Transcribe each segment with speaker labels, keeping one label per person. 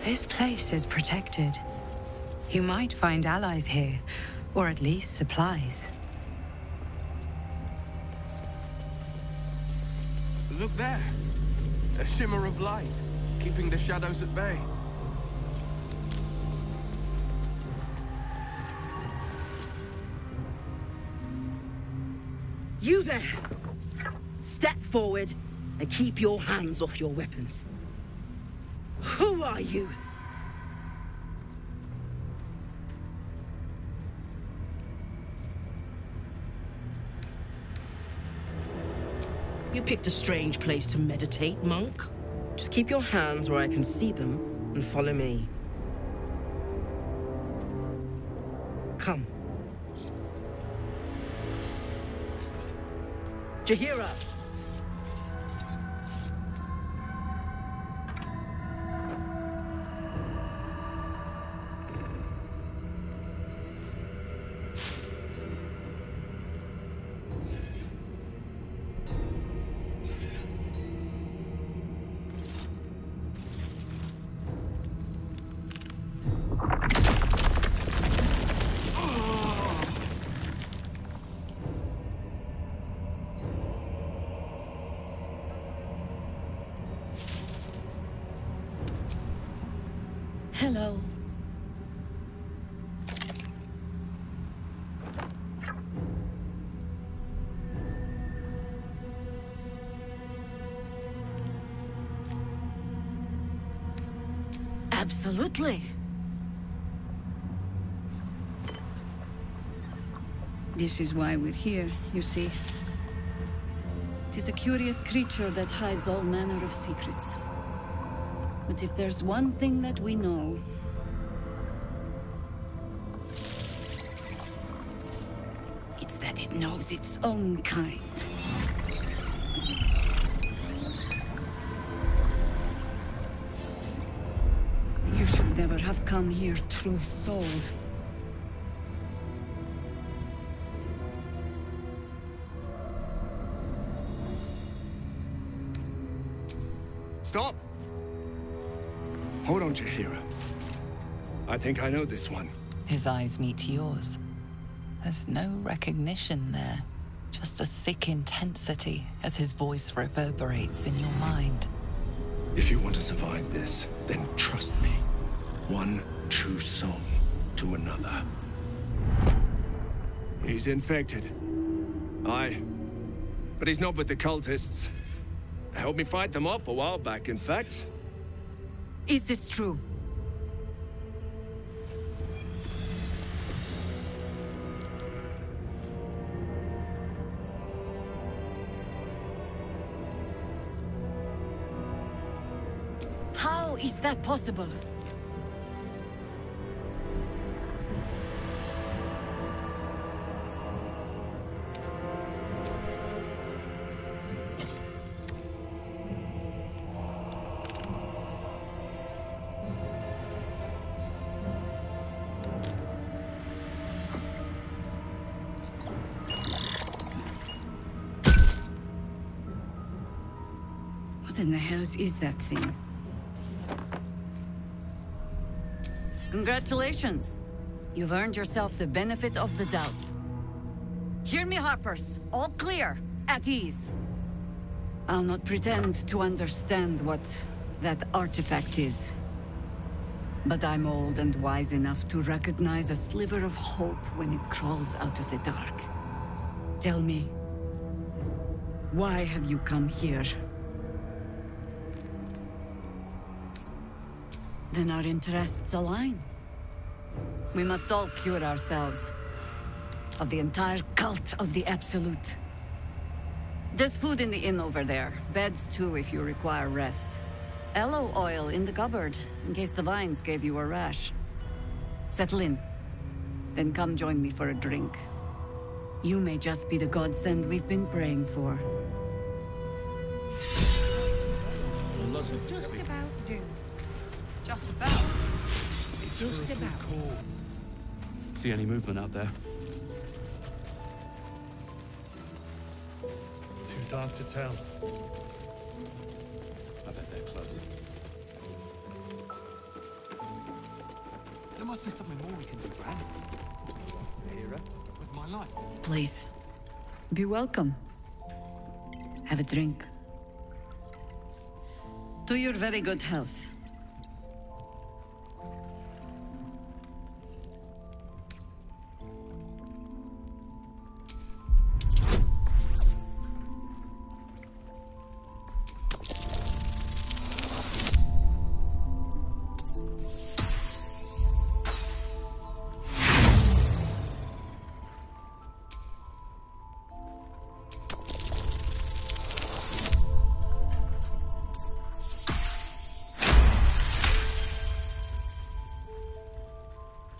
Speaker 1: This place is protected. You might find allies here, or at least supplies.
Speaker 2: Look there! A shimmer of light, keeping the shadows at bay.
Speaker 3: You there! Step forward and keep your hands off your weapons. Who are you? You picked a strange place to meditate, monk. Just keep your hands where I can see them and follow me. Come. Jaheira!
Speaker 1: Hello. Absolutely.
Speaker 4: This is why we're here, you see. It is a curious creature that hides all manner of secrets. But if there's one thing that we know... it's that it knows its own kind. You should never have come here, true soul.
Speaker 5: Stop! Hold on, Jaheira. I think I know this one.
Speaker 6: His eyes meet yours. There's no recognition there. Just a sick intensity as his voice reverberates in your mind.
Speaker 5: If you want to survive this, then trust me. One true soul to another. He's infected. Aye. But he's not with the cultists. They helped me fight them off a while back, in fact.
Speaker 4: Is this true? How is that possible? What in the hells is that thing? Congratulations! You've earned yourself the benefit of the doubt. Hear me, Harpers. All clear. At ease. I'll not pretend to understand what that artifact is. But I'm old and wise enough to recognize a sliver of hope when it crawls out of the dark. Tell me, why have you come here? Then our interests align. We must all cure ourselves of the entire cult of the Absolute. There's food in the inn over there. Beds too if you require rest. Aloe oil in the cupboard, in case the vines gave you a rash. Settle in. Then come join me for a drink. You may just be the godsend we've been praying for.
Speaker 7: Just about do.
Speaker 4: Just about.
Speaker 7: Just about.
Speaker 8: Cool. See any movement out there?
Speaker 9: Too dark to tell.
Speaker 8: I bet they're close.
Speaker 9: There must be something more we can do, Bran. Here, with my life.
Speaker 4: Please, be welcome. Have a drink. To your very good health.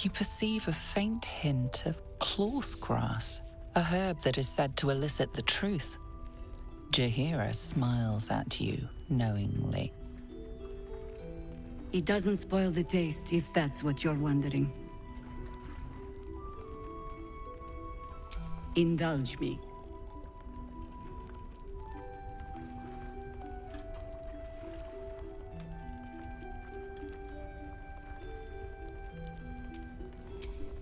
Speaker 6: You perceive a faint hint of cloth grass, a herb that is said to elicit the truth. Jaheira smiles at you knowingly.
Speaker 4: It doesn't spoil the taste, if that's what you're wondering. Indulge me.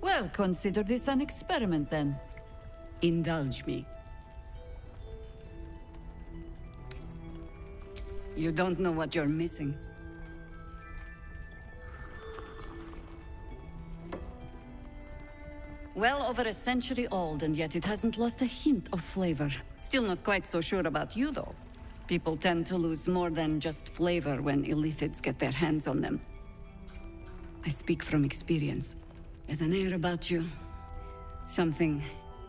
Speaker 4: Well, consider this an experiment, then. Indulge me. You don't know what you're missing. Well over a century old, and yet it hasn't lost a hint of flavor. Still not quite so sure about you, though. People tend to lose more than just flavor when illithids get their hands on them. I speak from experience. There's an air about you. Something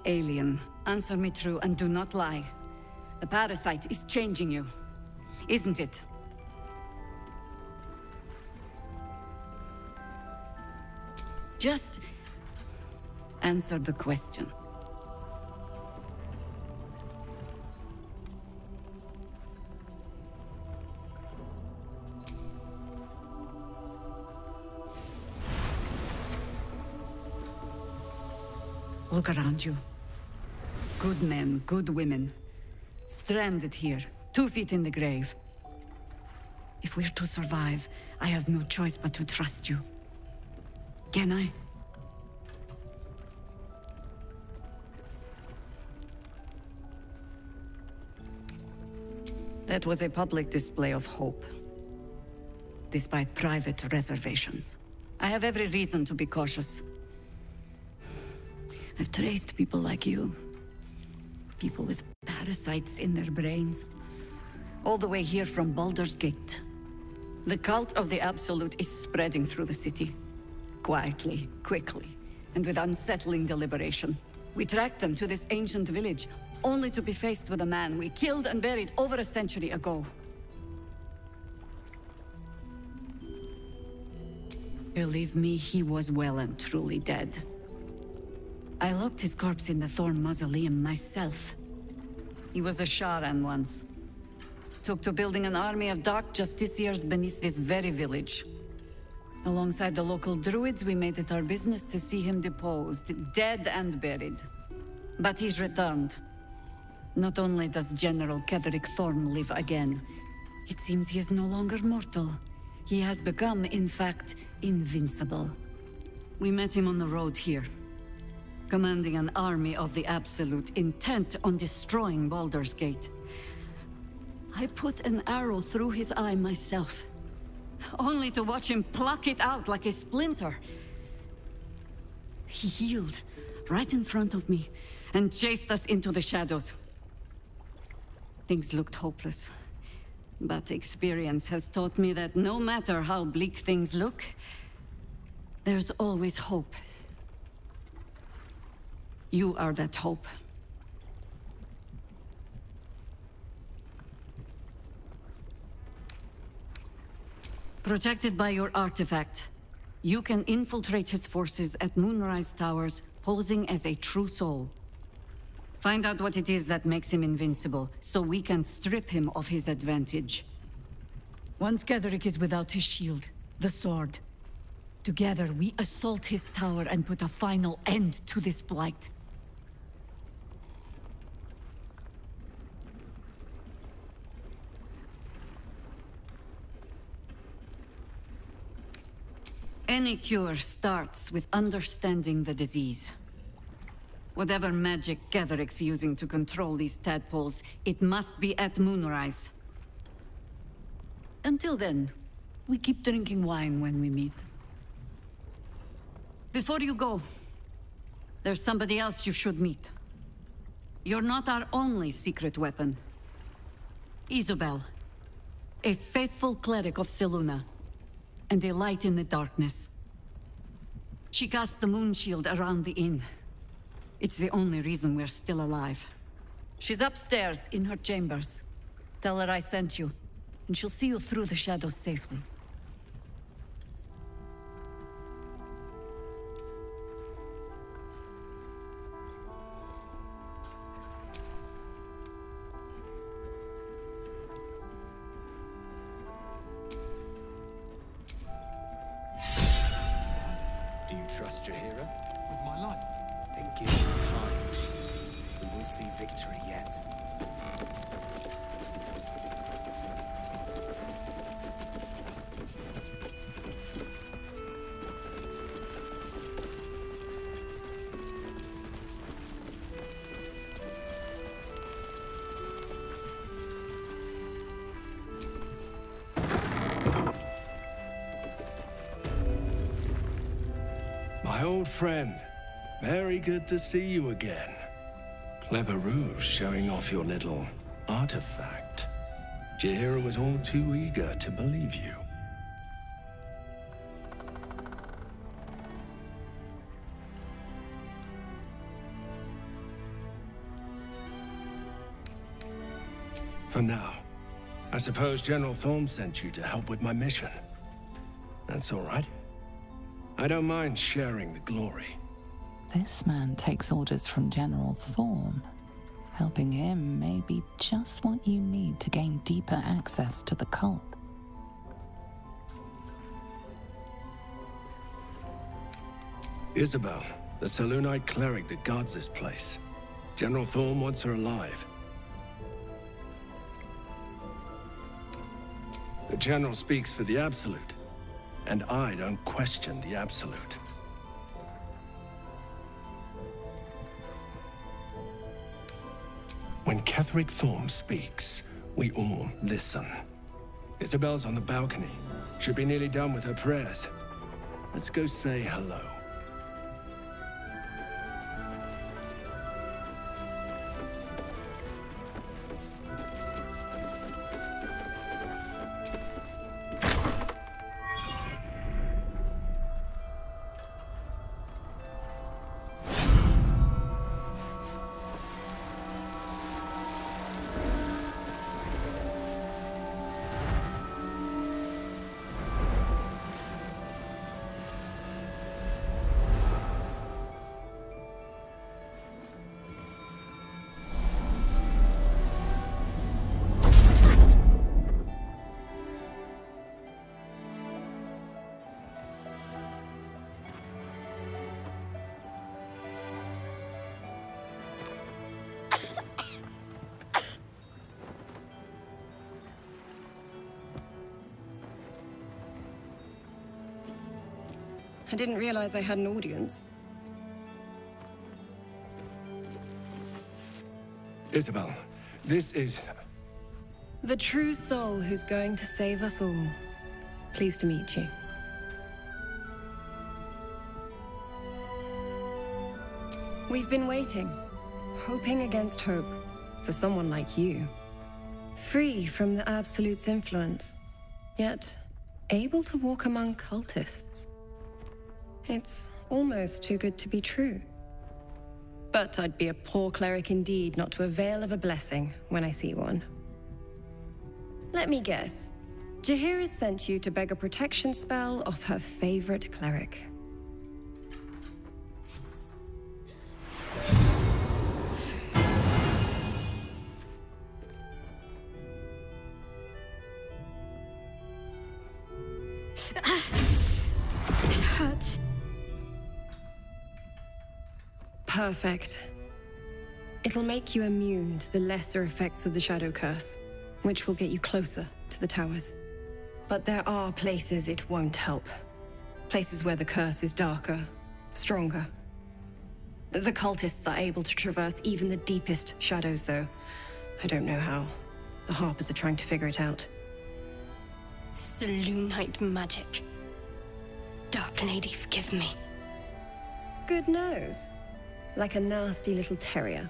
Speaker 4: alien. Answer me true and do not lie. The parasite is changing you, isn't it? Just answer the question. Look around you. Good men, good women. Stranded here, 2 feet in the grave. If we're to survive, I have no choice but to trust you. Can I? That was a public display of hope, despite private reservations. I have every reason to be cautious. I've traced people like you. People with parasites in their brains. All the way here from Baldur's Gate. The cult of the Absolute is spreading through the city. Quietly, quickly, and with unsettling deliberation. We tracked them to this ancient village, only to be faced with a man we killed and buried over a century ago. Believe me, he was well and truly dead. I locked his corpse in the Thorn Mausoleum myself. He was a Sharan once. Took to building an army of dark justiciars beneath this very village. Alongside the local druids, we made it our business to see him deposed, dead and buried. But he's returned. Not only does General Ketheric Thorn live again, it seems he is no longer mortal. He has become, in fact, invincible. We met him on the road here, commanding an army of the Absolute, intent on destroying Baldur's Gate. I put an arrow through his eye myself, only to watch him pluck it out like a splinter. He healed right in front of me and chased us into the shadows. Things looked hopeless, but experience has taught me that no matter how bleak things look, there's always hope. You are that hope. Protected by your artifact, you can infiltrate his forces at Moonrise Towers, posing as a true soul. Find out what it is that makes him invincible, so we can strip him of his advantage. Once Ketheric is without his shield, the sword, together we assault his tower and put a final end to this blight. Any cure starts with understanding the disease. Whatever magic Getheric's using to control these tadpoles, it must be at moonrise. Until then, we keep drinking wine when we meet. Before you go, there's somebody else you should meet. You're not our only secret weapon. Isobel, a faithful cleric of Selûne, and a light in the darkness. She cast the moon shield around the inn. It's the only reason we're still alive. She's upstairs in her chambers. Tell her I sent you, and she'll see you through the shadows safely.
Speaker 9: Do you trust Jaheira? With my life? Then give it time. We will see victory yet.
Speaker 5: My old friend. Very good to see you again. Clever ruse showing off your little artifact. Jaheira was all too eager to believe you. For now, I suppose General Thorm sent you to help with my mission. That's all right. I don't mind sharing the glory.
Speaker 6: This man takes orders from General Thorm. Helping him may be just what you need to gain deeper access to the cult.
Speaker 5: Isobel, the Selûnite cleric that guards this place. General Thorm wants her alive. The General speaks for the Absolute, and I don't question the Absolute. When Ketheric Thorm speaks, we all listen. Isabel's on the balcony. Should be nearly done with her prayers. Let's go say hello.
Speaker 10: I didn't realize I had an audience.
Speaker 5: Isobel, this is...
Speaker 10: The true soul who's going to save us all. Pleased to meet you. We've been waiting, hoping against hope, for someone like you. Free from the Absolute's influence, yet able to walk among cultists. It's almost too good to be true. But I'd be a poor cleric indeed not to avail of a blessing when I see one. Let me guess. Jaheira sent you to beg a protection spell off her favorite cleric. It hurts. Perfect. It'll make you immune to the lesser effects of the Shadow Curse, which will get you closer to the towers. But there are places it won't help. Places where the curse is darker, stronger. The cultists are able to traverse even the deepest shadows, though. I don't know how. The Harpers are trying to figure it out.
Speaker 11: Selûnite magic. Dark Lady, forgive me.
Speaker 10: Good nose. Like a nasty little terrier.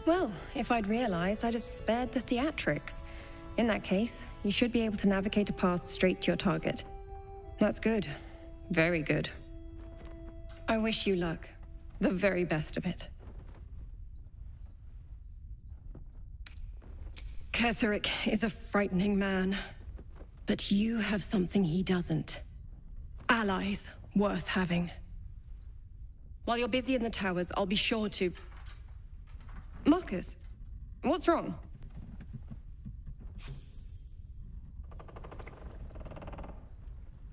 Speaker 10: Well, if I'd realized, I'd have spared the theatrics. In that case, you should be able to navigate a path straight to your target. That's good. Very good. I wish you luck. The very best of it. Ketheric is a frightening man. But you have something he doesn't. Allies worth having. While you're busy in the towers, I'll be sure to... Marcus, what's wrong?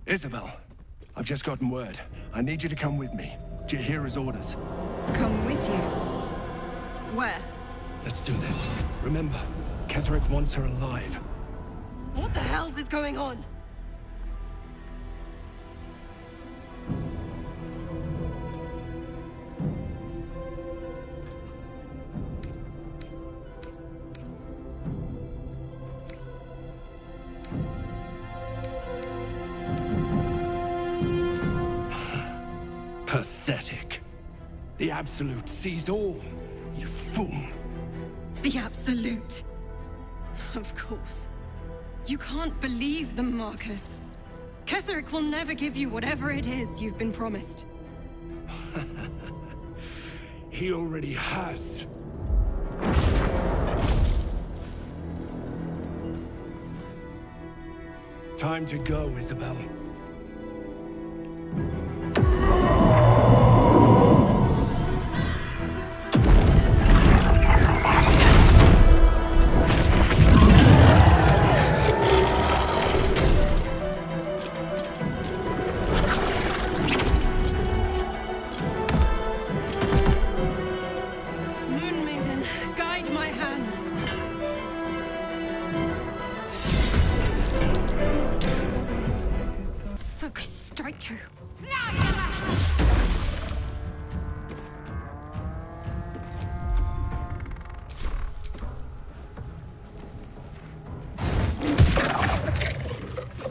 Speaker 5: Isabel, I've just gotten word. I need you to come with me. Jaheira's orders.
Speaker 10: Come with you? Where?
Speaker 5: Let's do this. Remember, Ketheric wants her alive.
Speaker 10: What the hell's is going on?
Speaker 5: Pathetic. The Absolute sees all, you fool.
Speaker 10: The Absolute. Of course. You can't believe them, Marcus. Ketheric will never give you whatever it is you've been promised.
Speaker 5: He already has. Time to go, Isabel.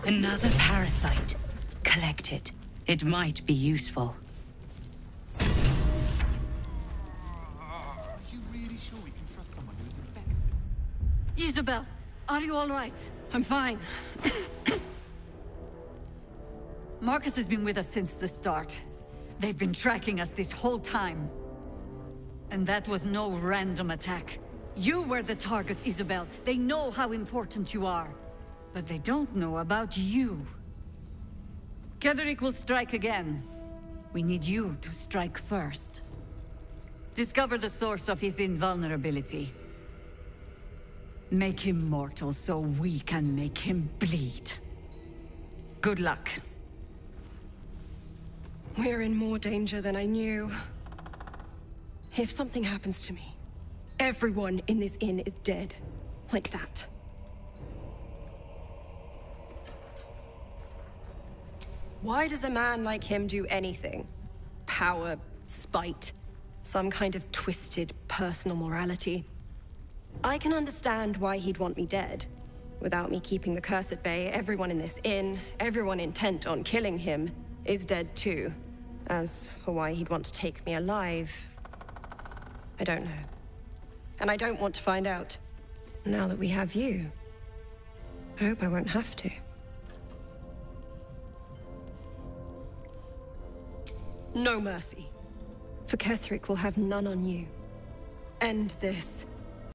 Speaker 1: Another parasite. Collect it. It might be useful.
Speaker 9: Are you really sure we can trust someone who is infected?
Speaker 4: Isabel, are you all right?
Speaker 10: I'm fine.
Speaker 4: Marcus has been with us since the start. They've been tracking us this whole time. And that was no random attack. You were the target, Isabel. They know how important you are. But they don't know about you. Ketheric will strike again. We need you to strike first. Discover the source of his invulnerability. Make him mortal so we can make him bleed. Good luck.
Speaker 10: We're in more danger than I knew. If something happens to me, everyone in this inn is dead. Like that. Why does a man like him do anything? Power, spite, some kind of twisted personal morality. I can understand why he'd want me dead. Without me keeping the curse at bay, everyone in this inn, everyone intent on killing him, is dead too. As for why he'd want to take me alive, I don't know. And I don't want to find out. Now that we have you, I hope I won't have to. No mercy. For Ketheric will have none on you. End this.